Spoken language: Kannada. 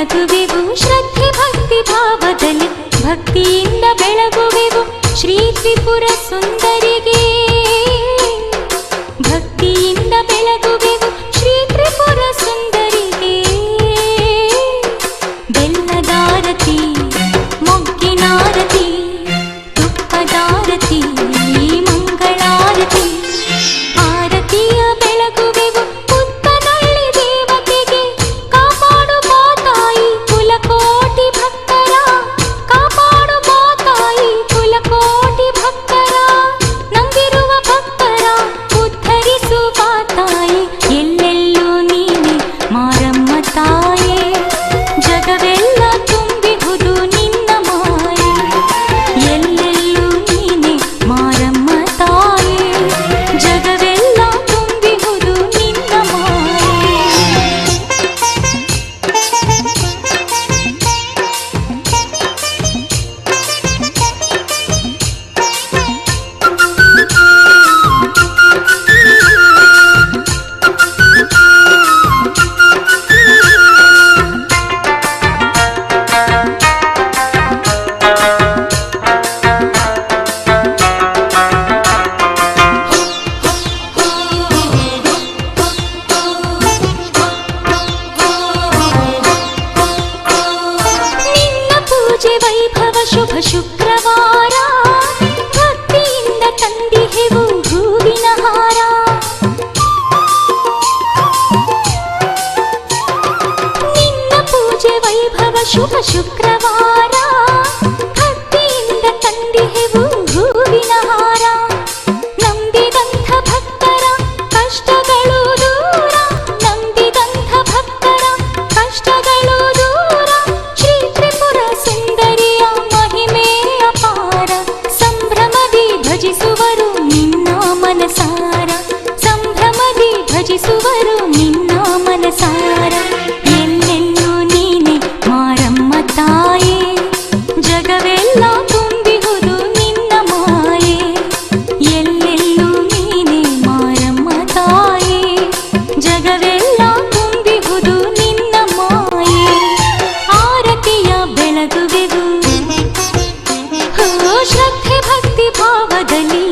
ಬೆಳಗುವೆವು ಶ್ರದ್ಧೆ ಭಕ್ತಿ ಭಾವದಲ್ಲಿ, ಭಕ್ತಿಯಿಂದ ಬೆಳಗುವೆವು ಶ್ರೀ ತ್ರಿಪುರ ಸುಂದರಿಗೆ. ಭಕ್ತಿಯಿಂದ ಬೆಳಗುವೆವು ಶ್ರೀ ತ್ರಿಪುರ ಸುಂದರಿಗೆ. ಬೆಲ್ಲದಾರತಿ, ಮೊಗ್ಗಿನಾರತಿ, ತುಪ್ಪದಾರತಿ, ಮಂಗಳಾರತಿ, ಆರತಿಯ ಬೆಳಗುವೆವು ಪುತ್ತನಳ್ಳಿ ದೇವತೆಗೆ. ಕಾಪಾಡು ಮಾತಾಯಿ ಕುಲಕೋಟಿ ಭಕ್ತರ, ಕಾಪಾಡು ಮಾತಾಯಿ ಕುಲಕೋಟಿ ಭಕ್ತರ, ನಂಬಿರುವ ಭಕ್ತರ ಉದ್ಧರಿಸು ಮಾತಾಯಿ. ಎಲ್ಲೆಲ್ಲೂ ನೀನೆ ಮಾರಮ್ಮ ತಾಯೇ, ಜಗವೆಲ್ಲ ತುಂಬಿಹುದು ನಿನ್ನ ಮಾಯೆ. ಎಲ್ಲೆಲ್ಲೂ ನೀನೆ ಮಾರಮ್ಮ ತಾಯೇ, ಜಗವೆಲ್ಲ ತುಂಬಿಹುದು ನಿನ್ನ ಮಾಯೆ. ನಿನ್ನ ಪೂಜೆ ವೈಭವ ಶುಭ ಶುಕ್ರವಾರ, ಭಕ್ತಿಯಿಂದ ತಂದಿಹೆವು ಹೂವಿನ ಹಾರ. ನಿನ್ನ ಪೂಜೆ ವೈಭವ ಶುಭ ಶುಕ್ರವಾರ, ಭಕ್ತಿಯಿಂದ ತಂದಿಹೆವು ಹೂವಿನ ಹಾರ. ನಂಬಿದಂಥ ಭಕ್ತರ ಕಷ್ಟಗಳು ದೂರ, ನಂಬಿದಂಥ ಭಕ್ತರ ಕಷ್ಟಗಳು ದೂರ. ಶ್ರೀ ತ್ರಿಪುರ ಸುಂದರಿಯ ಮಹಿಮೆ ಅಪಾರ, ಸಂಭ್ರಮದಿ ಭಜಿಸುವರು ನಿನ್ನ ಮನಸಾರ, ಸಂಭ್ರಮದಿ ಭಜಿಸುವರು ನಿನ್ನ ಮನಸಾರ. ಎಲ್ಲೆಲ್ಲೂ ನೀನೆ ಮಾರಮ್ಮ ತಾಯೇ, ಜಗವೆಲ್ಲ ತುಂಬಿಹುದು ನಿನ್ನ ಮಾಯೆ. ಎಲ್ಲೆಲ್ಲೂ ನೀನೆ ಮಾರಮ್ಮ ತಾಯೇ, ಜಗವೆಲ್ಲ ತುಂಬಿಹುದು ನಿನ್ನ ಮಾಯೆ. ಆರತಿಯ ಬೆಳಗುವೆವು ಶ್ರದ್ಧೆ ಭಕ್ತಿ ಭಾವದಲ್ಲಿ,